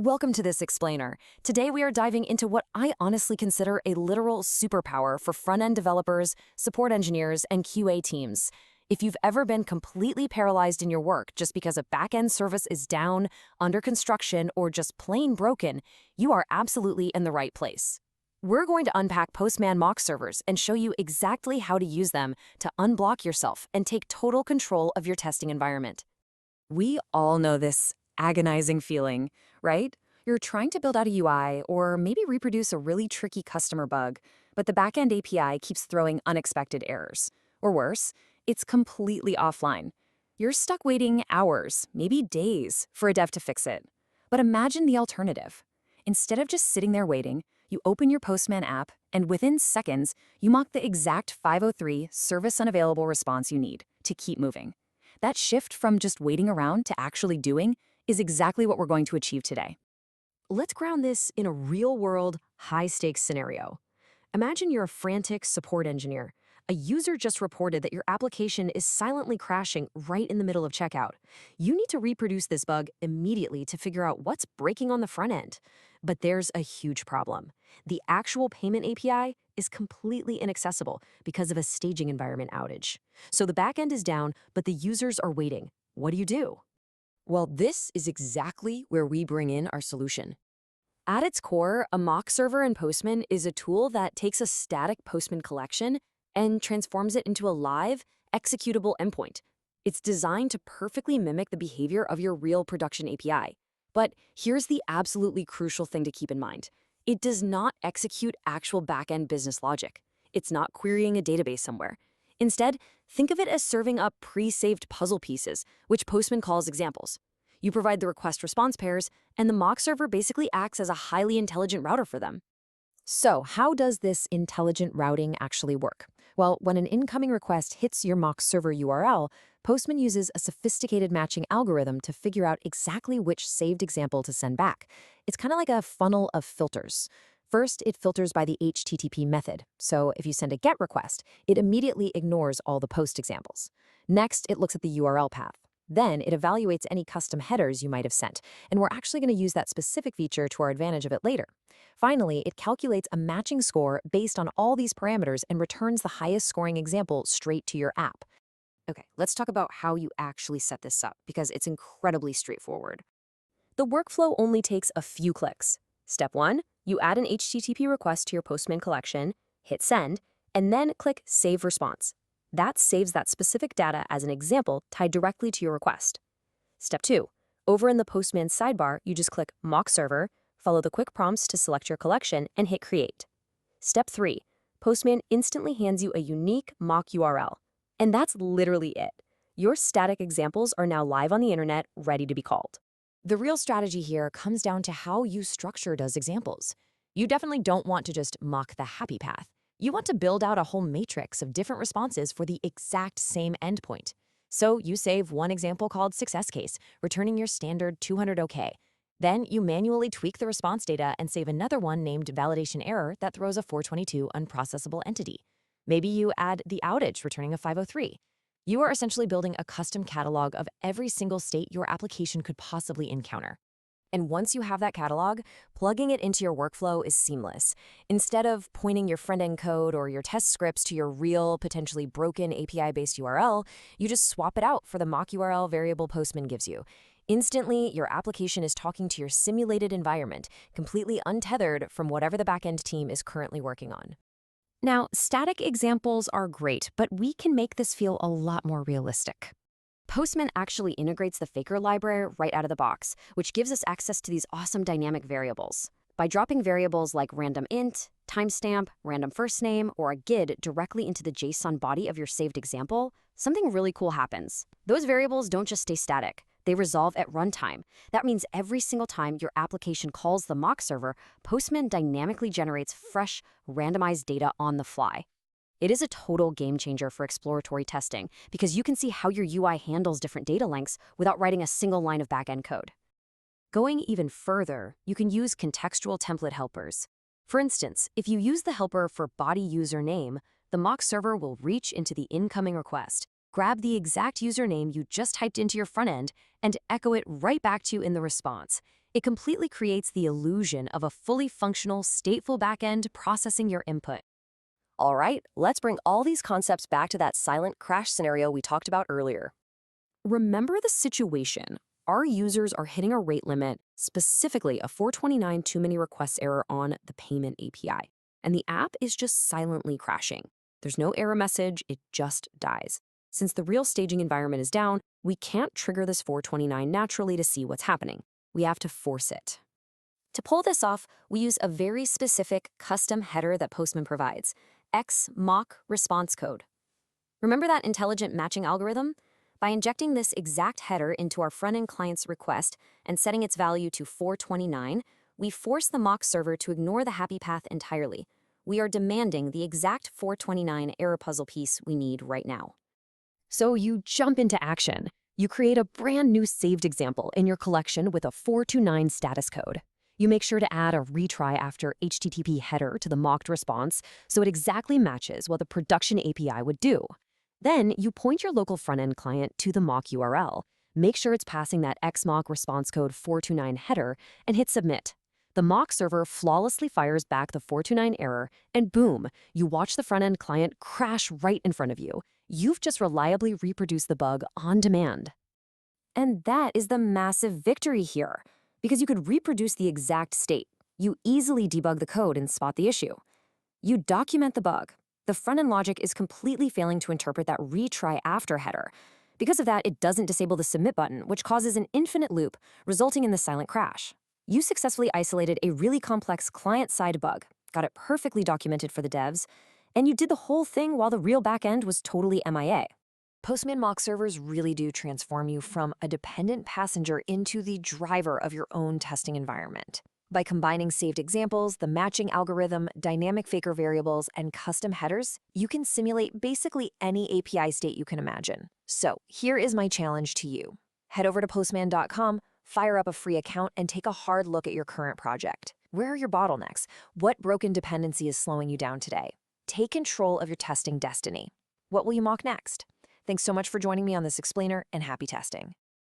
Welcome to this explainer. Today we are diving into what I honestly consider a literal superpower for front-end developers, support engineers, and QA teams. If you've ever been completely paralyzed in your work just because a back-end service is down, under construction, or just plain broken, you are absolutely in the right place. We're going to unpack Postman mock servers and show you exactly how to use them to unblock yourself and take total control of your testing environment. We all know this agonizing feeling, right? You're trying to build out a UI or maybe reproduce a really tricky customer bug, but the backend API keeps throwing unexpected errors. Or worse, it's completely offline. You're stuck waiting hours, maybe days, for a dev to fix it. But imagine the alternative. Instead of just sitting there waiting, you open your Postman app, and within seconds, you mock the exact 503 service unavailable response you need to keep moving. That shift from just waiting around to actually doing is exactly what we're going to achieve today. Let's ground this in a real-world, high-stakes scenario. Imagine you're a frantic support engineer. A user just reported that your application is silently crashing right in the middle of checkout. You need to reproduce this bug immediately to figure out what's breaking on the front end. But there's a huge problem. The actual payment API is completely inaccessible because of a staging environment outage. So the backend is down, but the users are waiting. What do? Well, this is exactly where we bring in our solution. At its core, a mock server in Postman is a tool that takes a static Postman collection and transforms it into a live, executable endpoint. It's designed to perfectly mimic the behavior of your real production API. But here's the absolutely crucial thing to keep in mind. It does not execute actual backend business logic. It's not querying a database somewhere. Instead, think of it as serving up pre-saved puzzle pieces, which Postman calls examples. You provide the request-response pairs, and the mock server basically acts as a highly intelligent router for them. So, how does this intelligent routing actually work? Well, when an incoming request hits your mock server URL, Postman uses a sophisticated matching algorithm to figure out exactly which saved example to send back. It's kind of like a funnel of filters. First, it filters by the HTTP method. So if you send a GET request, it immediately ignores all the POST examples. Next, it looks at the URL path. Then it evaluates any custom headers you might have sent, and we're actually going to use that specific feature to our advantage of it later. Finally, it calculates a matching score based on all these parameters and returns the highest scoring example straight to your app. Okay, let's talk about how you actually set this up, because it's incredibly straightforward. The workflow only takes a few clicks. Step 1, you add an HTTP request to your Postman collection, hit send, and then click Save Response. That saves that specific data as an example tied directly to your request. Step 2, over in the Postman sidebar, you just click Mock Server, follow the quick prompts to select your collection, and hit Create. Step 3, Postman instantly hands you a unique mock URL. And that's literally it. Your static examples are now live on the internet, ready to be called. The real strategy here comes down to how you structure those examples. You definitely don't want to just mock the happy path. You want to build out a whole matrix of different responses for the exact same endpoint. So you save one example called Success Case, returning your standard 200 OK. Then you manually tweak the response data and save another one named Validation Error that throws a 422 unprocessable entity. Maybe you add the outage, returning a 503. You are essentially building a custom catalog of every single state your application could possibly encounter. And once you have that catalog, plugging it into your workflow is seamless. Instead of pointing your front-end code or your test scripts to your real, potentially broken API-based URL, you just swap it out for the mock URL variable Postman gives you. Instantly, your application is talking to your simulated environment, completely untethered from whatever the backend team is currently working on. Now, static examples are great, but we can make this feel a lot more realistic. Postman actually integrates the Faker library right out of the box, which gives us access to these awesome dynamic variables. By dropping variables like random int, timestamp, random first name, or a GID directly into the JSON body of your saved example, something really cool happens. Those variables don't just stay static. They resolve at runtime. That means every single time your application calls the mock server, Postman dynamically generates fresh, randomized data on the fly. It is a total game changer for exploratory testing because you can see how your UI handles different data lengths without writing a single line of backend code. Going even further, you can use contextual template helpers. For instance, if you use the helper for body username, the mock server will reach into the incoming request, grab the exact username you just typed into your front end, and echo it right back to you in the response. It completely creates the illusion of a fully functional, stateful backend processing your input. All right, let's bring all these concepts back to that silent crash scenario we talked about earlier. Remember the situation. Our users are hitting a rate limit, specifically a 429 too many requests error on the payment API, and the app is just silently crashing. There's no error message, it just dies. Since the real staging environment is down, we can't trigger this 429 naturally to see what's happening. We have to force it. To pull this off, we use a very specific custom header that Postman provides, X mock response code. Remember that intelligent matching algorithm? By injecting this exact header into our front-end client's request and setting its value to 429, we force the mock server to ignore the happy path entirely. We are demanding the exact 429 error puzzle piece we need right now. So you jump into action. You create a brand new saved example in your collection with a 429 status code. You make sure to add a retry after HTTP header to the mocked response so it exactly matches what the production API would do. Then you point your local front-end client to the mock URL, make sure it's passing that XMock response code 429 header, and hit submit. The mock server flawlessly fires back the 429 error, and boom, you watch the front-end client crash right in front of you. You've just reliably reproduced the bug on demand. And that is the massive victory here, because you could reproduce the exact state. You easily debug the code and spot the issue. You document the bug. The front-end logic is completely failing to interpret that retry after header. Because of that, it doesn't disable the submit button, which causes an infinite loop, resulting in the silent crash. You successfully isolated a really complex client-side bug, got it perfectly documented for the devs, and you did the whole thing while the real backend was totally MIA. Postman mock servers really do transform you from a dependent passenger into the driver of your own testing environment. By combining saved examples, the matching algorithm, dynamic faker variables, and custom headers, you can simulate basically any API state you can imagine. So here is my challenge to you. Head over to postman.com, fire up a free account, and take a hard look at your current project. Where are your bottlenecks? What broken dependency is slowing you down today? Take control of your testing destiny. What will you mock next? Thanks so much for joining me on this explainer, and happy testing.